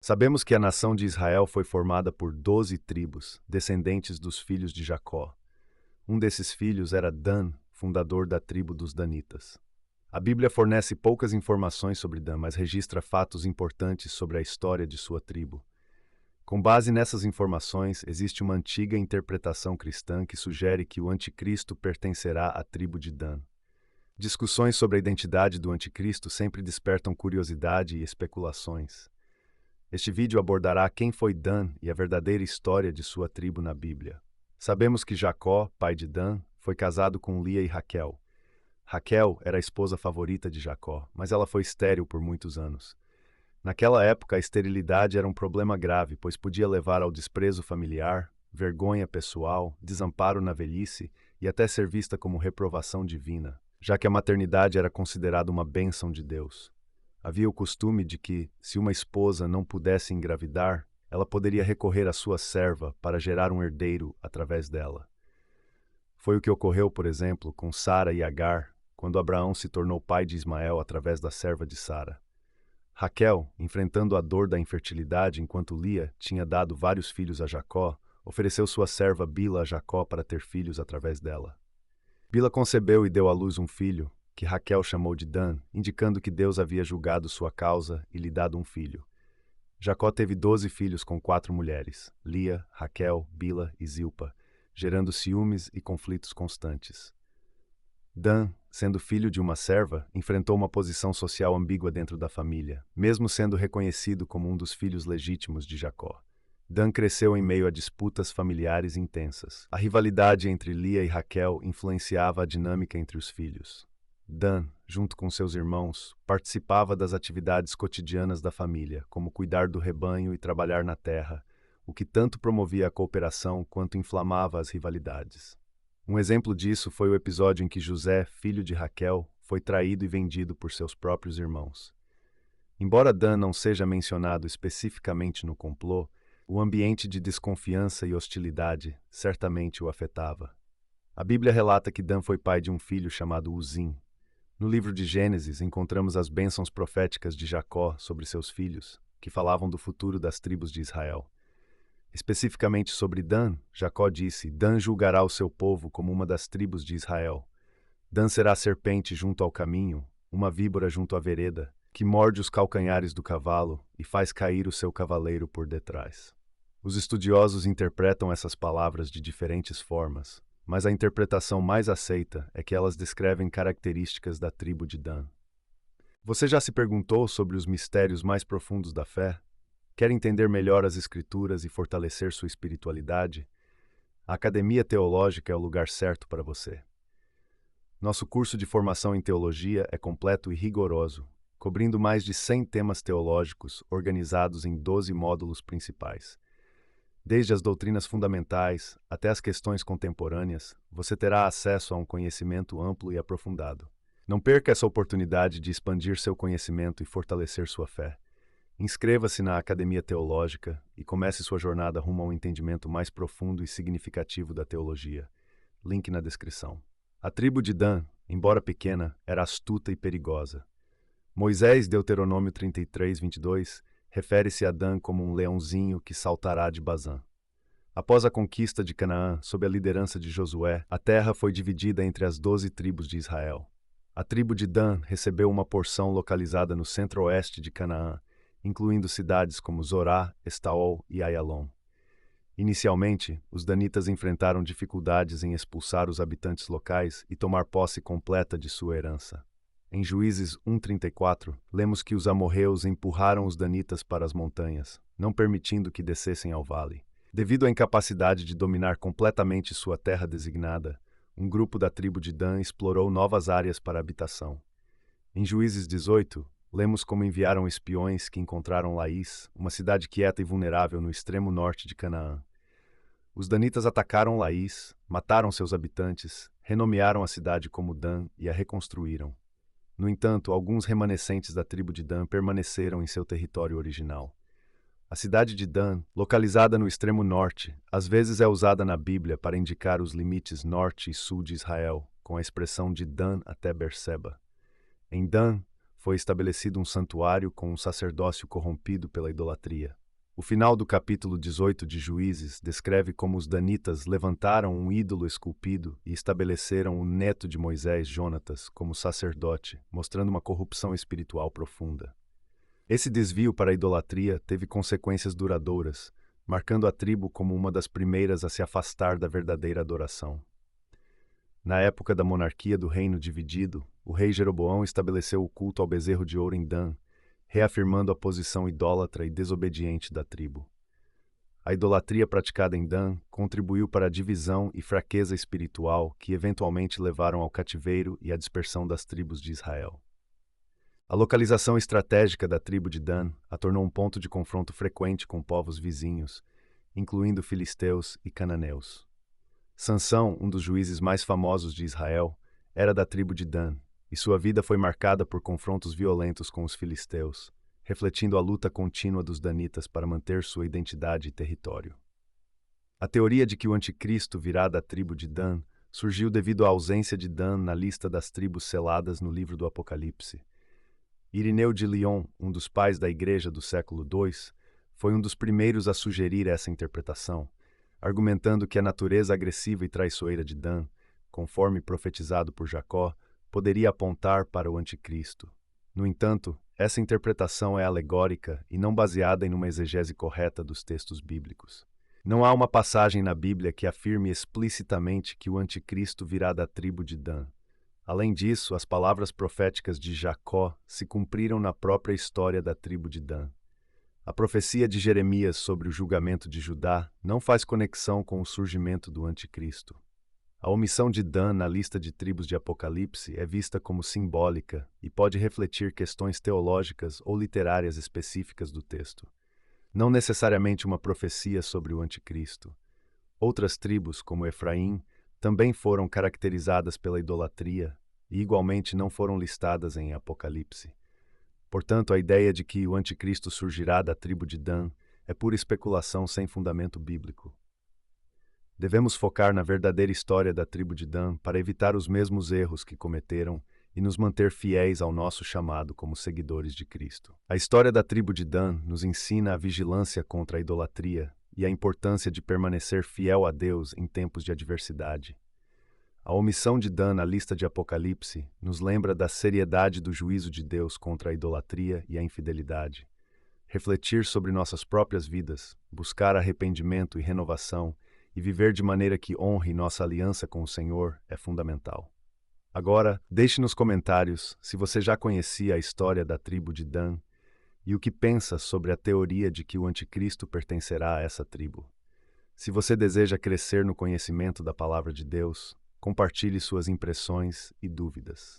Sabemos que a nação de Israel foi formada por 12 tribos, descendentes dos filhos de Jacó. Um desses filhos era Dan, fundador da tribo dos Danitas. A Bíblia fornece poucas informações sobre Dan, mas registra fatos importantes sobre a história de sua tribo. Com base nessas informações, existe uma antiga interpretação cristã que sugere que o anticristo pertencerá à tribo de Dan. Discussões sobre a identidade do anticristo sempre despertam curiosidade e especulações. Este vídeo abordará quem foi Dan e a verdadeira história de sua tribo na Bíblia. Sabemos que Jacó, pai de Dan, foi casado com Lia e Raquel. Raquel era a esposa favorita de Jacó, mas ela foi estéril por muitos anos. Naquela época, a esterilidade era um problema grave, pois podia levar ao desprezo familiar, vergonha pessoal, desamparo na velhice e até ser vista como reprovação divina, já que a maternidade era considerada uma bênção de Deus. Havia o costume de que, se uma esposa não pudesse engravidar, ela poderia recorrer à sua serva para gerar um herdeiro através dela. Foi o que ocorreu, por exemplo, com Sara e Agar, quando Abraão se tornou pai de Ismael através da serva de Sara. Raquel, enfrentando a dor da infertilidade enquanto Lia tinha dado vários filhos a Jacó, ofereceu sua serva Bila a Jacó para ter filhos através dela. Bila concebeu e deu à luz um filho, que Raquel chamou de Dan, indicando que Deus havia julgado sua causa e lhe dado um filho. Jacó teve 12 filhos com 4 mulheres, Lia, Raquel, Bila e Zilpa, gerando ciúmes e conflitos constantes. Dan, sendo filho de uma serva, enfrentou uma posição social ambígua dentro da família, mesmo sendo reconhecido como um dos filhos legítimos de Jacó. Dan cresceu em meio a disputas familiares intensas. A rivalidade entre Lia e Raquel influenciava a dinâmica entre os filhos. Dan, junto com seus irmãos, participava das atividades cotidianas da família, como cuidar do rebanho e trabalhar na terra, o que tanto promovia a cooperação quanto inflamava as rivalidades. Um exemplo disso foi o episódio em que José, filho de Raquel, foi traído e vendido por seus próprios irmãos. Embora Dan não seja mencionado especificamente no complô, o ambiente de desconfiança e hostilidade certamente o afetava. A Bíblia relata que Dan foi pai de um filho chamado Uzim. No livro de Gênesis, encontramos as bênçãos proféticas de Jacó sobre seus filhos, que falavam do futuro das tribos de Israel. Especificamente sobre Dan, Jacó disse: Dan julgará o seu povo como uma das tribos de Israel. Dan será serpente junto ao caminho, uma víbora junto à vereda, que morde os calcanhares do cavalo e faz cair o seu cavaleiro por detrás. Os estudiosos interpretam essas palavras de diferentes formas, mas a interpretação mais aceita é que elas descrevem características da tribo de Dan. Você já se perguntou sobre os mistérios mais profundos da fé? Quer entender melhor as Escrituras e fortalecer sua espiritualidade? A Academia Teológica é o lugar certo para você. Nosso curso de formação em teologia é completo e rigoroso, cobrindo mais de 100 temas teológicos organizados em 12 módulos principais. Desde as doutrinas fundamentais até as questões contemporâneas, você terá acesso a um conhecimento amplo e aprofundado. Não perca essa oportunidade de expandir seu conhecimento e fortalecer sua fé. Inscreva-se na Academia Teológica e comece sua jornada rumo a um entendimento mais profundo e significativo da teologia. Link na descrição. A tribo de Dan, embora pequena, era astuta e perigosa. Moisés, Deuteronômio 33, 22, refere-se a Dan como um leãozinho que saltará de Bazã. Após a conquista de Canaã, sob a liderança de Josué, a terra foi dividida entre as 12 tribos de Israel. A tribo de Dan recebeu uma porção localizada no centro-oeste de Canaã, incluindo cidades como Zorá, Estaol e Aialon. Inicialmente, os danitas enfrentaram dificuldades em expulsar os habitantes locais e tomar posse completa de sua herança. Em Juízes 1:34, lemos que os amorreus empurraram os danitas para as montanhas, não permitindo que descessem ao vale. Devido à incapacidade de dominar completamente sua terra designada, um grupo da tribo de Dan explorou novas áreas para habitação. Em Juízes 18, lemos como enviaram espiões que encontraram Laís, uma cidade quieta e vulnerável no extremo norte de Canaã. Os danitas atacaram Laís, mataram seus habitantes, renomearam a cidade como Dan e a reconstruíram. No entanto, alguns remanescentes da tribo de Dan permaneceram em seu território original. A cidade de Dan, localizada no extremo norte, às vezes é usada na Bíblia para indicar os limites norte e sul de Israel, com a expressão de Dan até Berseba. Em Dan, foi estabelecido um santuário com um sacerdócio corrompido pela idolatria. O final do capítulo 18 de Juízes descreve como os danitas levantaram um ídolo esculpido e estabeleceram o neto de Moisés, Jonatas, como sacerdote, mostrando uma corrupção espiritual profunda. Esse desvio para a idolatria teve consequências duradouras, marcando a tribo como uma das primeiras a se afastar da verdadeira adoração. Na época da monarquia do reino dividido, o rei Jeroboão estabeleceu o culto ao bezerro de ouro em Dan, reafirmando a posição idólatra e desobediente da tribo. A idolatria praticada em Dan contribuiu para a divisão e fraqueza espiritual que eventualmente levaram ao cativeiro e à dispersão das tribos de Israel. A localização estratégica da tribo de Dan a tornou um ponto de confronto frequente com povos vizinhos, incluindo filisteus e cananeus. Sansão, um dos juízes mais famosos de Israel, era da tribo de Dan, e sua vida foi marcada por confrontos violentos com os filisteus, refletindo a luta contínua dos danitas para manter sua identidade e território. A teoria de que o anticristo virá da tribo de Dan surgiu devido à ausência de Dan na lista das tribos seladas no livro do Apocalipse. Irineu de Lyon, um dos pais da Igreja do século II, foi um dos primeiros a sugerir essa interpretação, argumentando que a natureza agressiva e traiçoeira de Dan, conforme profetizado por Jacó, poderia apontar para o anticristo. No entanto, essa interpretação é alegórica e não baseada em uma exegese correta dos textos bíblicos. Não há uma passagem na Bíblia que afirme explicitamente que o anticristo virá da tribo de Dan. Além disso, as palavras proféticas de Jacó se cumpriram na própria história da tribo de Dan. A profecia de Jeremias sobre o julgamento de Judá não faz conexão com o surgimento do anticristo. A omissão de Dan na lista de tribos de Apocalipse é vista como simbólica e pode refletir questões teológicas ou literárias específicas do texto. Não necessariamente uma profecia sobre o anticristo. Outras tribos, como Efraim, também foram caracterizadas pela idolatria e igualmente não foram listadas em Apocalipse. Portanto, a ideia de que o anticristo surgirá da tribo de Dan é pura especulação sem fundamento bíblico. Devemos focar na verdadeira história da tribo de Dan para evitar os mesmos erros que cometeram e nos manter fiéis ao nosso chamado como seguidores de Cristo. A história da tribo de Dan nos ensina a vigilância contra a idolatria e a importância de permanecer fiel a Deus em tempos de adversidade. A omissão de Dan na lista de Apocalipse nos lembra da seriedade do juízo de Deus contra a idolatria e a infidelidade. Refletir sobre nossas próprias vidas, buscar arrependimento e renovação e viver de maneira que honre nossa aliança com o Senhor é fundamental. Agora, deixe nos comentários se você já conhecia a história da tribo de Dan e o que pensa sobre a teoria de que o anticristo pertencerá a essa tribo. Se você deseja crescer no conhecimento da palavra de Deus, compartilhe suas impressões e dúvidas.